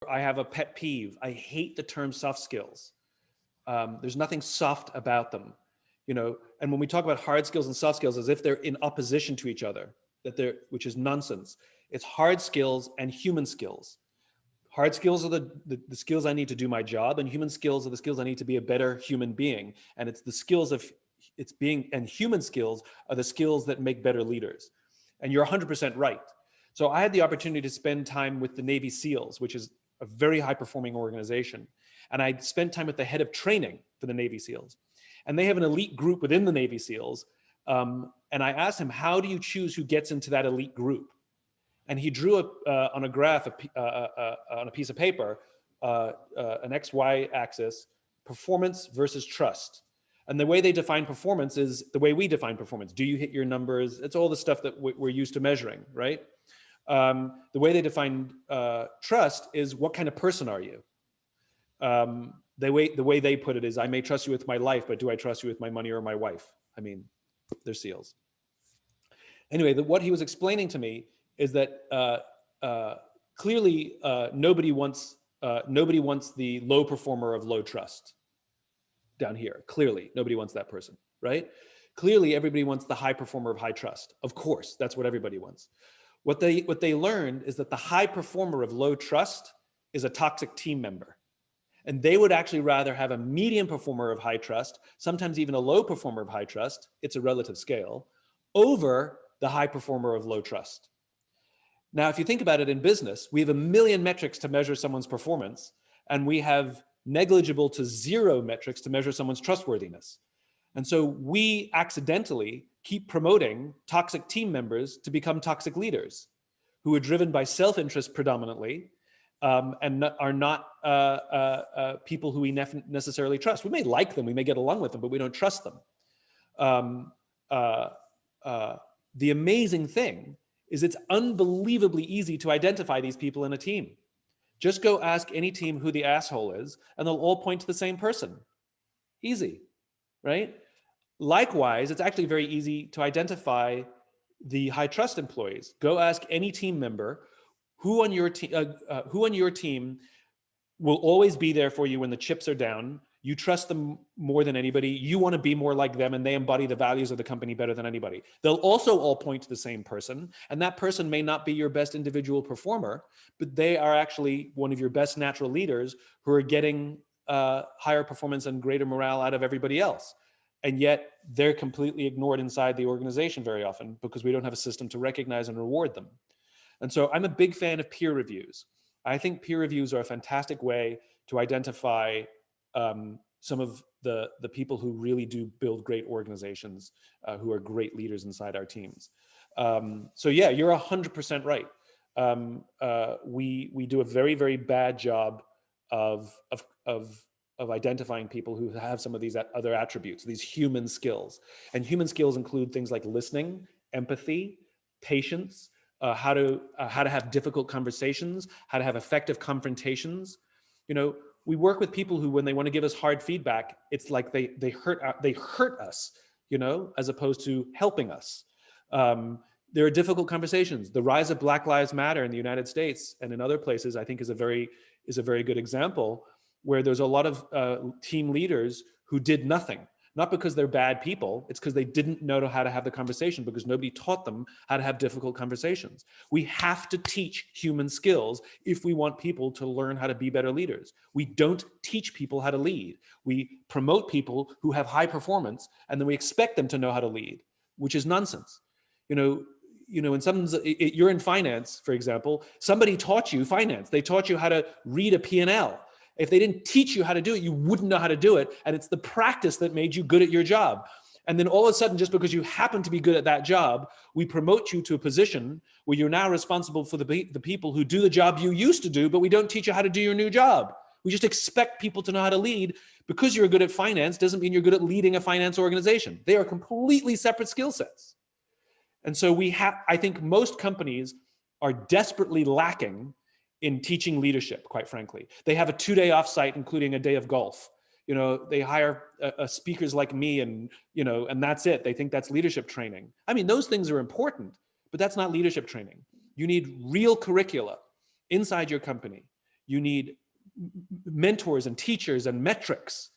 I have a pet peeve. I hate the term soft skills. There's nothing soft about them, you know. And when we talk about hard skills and soft skills, as if they're in opposition to each other, which is nonsense. It's hard skills and human skills. Hard skills are the skills I need to do my job, and human skills are the skills I need to be a better human being. And it's the skills of it's being, and human skills are the skills that make better leaders. And you're 100% right. So I had the opportunity to spend time with the Navy SEALs, which is a very high performing organization. And I spent time with the head of training for the Navy SEALs. And they have an elite group within the Navy SEALs. And I asked him, how do you choose who gets into that elite group? And he drew on a graph, on a piece of paper, an XY axis, performance versus trust. And the way they define performance is the way we define performance. Do you hit your numbers? It's all the stuff that we're used to measuring, right? The way they define trust is, what kind of person are you? The way they put it is, I may trust you with my life, but do I trust you with my money or my wife? I mean, they're SEALs. Anyway, what he was explaining to me is that clearly nobody wants the low performer of low trust down here. Clearly, nobody wants that person, right? Clearly, everybody wants the high performer of high trust. Of course, that's what everybody wants. What they learned is that the high performer of low trust is a toxic team member. And they would actually rather have a medium performer of high trust, sometimes even a low performer of high trust, it's a relative scale, over the high performer of low trust. Now, if you think about it in business, we have a million metrics to measure someone's performance, and we have negligible to zero metrics to measure someone's trustworthiness. And so we accidentally keep promoting toxic team members to become toxic leaders who are driven by self-interest predominantly, and are not people who we necessarily trust. We may like them, we may get along with them, but we don't trust them. The amazing thing is it's unbelievably easy to identify these people in a team. Just go ask any team who the asshole is, and they'll all point to the same person. Easy, right? Likewise, it's actually very easy to identify the high trust employees. Go ask any team member who on your team will always be there for you when the chips are down. You trust them more than anybody. You want to be more like them, and they embody the values of the company better than anybody. They'll also all point to the same person, and that person may not be your best individual performer, but they are actually one of your best natural leaders who are getting higher performance and greater morale out of everybody else. And yet they're completely ignored inside the organization very often because we don't have a system to recognize and reward them. And so I'm a big fan of peer reviews. I think peer reviews are a fantastic way to identify some of the people who really do build great organizations, who are great leaders inside our teams. So yeah, you're 100% right. We do a very, very bad job of identifying people who have some of these other attributes, these human skills. And human skills include things like listening, empathy, patience, how to have difficult conversations, how to have effective confrontations. You know, we work with people who, when they want to give us hard feedback, it's like they hurt us, you know, as opposed to helping us. There are difficult conversations. The rise of Black Lives Matter in the United States and in other places, I think, is a very good example, where there's a lot of team leaders who did nothing. Not because they're bad people, it's because they didn't know how to have the conversation, because nobody taught them how to have difficult conversations. We have to teach human skills if we want people to learn how to be better leaders. We don't teach people how to lead. We promote people who have high performance, and then we expect them to know how to lead, which is nonsense. You know, you're in finance, for example, somebody taught you finance. They taught you how to read a P&L. If they didn't teach you how to do it, you wouldn't know how to do it. And it's the practice that made you good at your job. And then all of a sudden, just because you happen to be good at that job, we promote you to a position where you're now responsible for the people who do the job you used to do, but we don't teach you how to do your new job. We just expect people to know how to lead. Because you're good at finance doesn't mean you're good at leading a finance organization. They are completely separate skill sets. And so I think most companies are desperately lacking in teaching leadership, quite frankly. They have a 2-day offsite, including a day of golf. You know, they hire speakers like me, and, you know, and that's it. They think that's leadership training. I mean, those things are important, but that's not leadership training. You need real curricula inside your company. You need mentors and teachers and metrics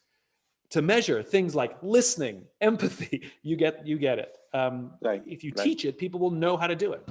to measure things like listening, empathy. You get it. Right. If you Right. teach it, people will know how to do it.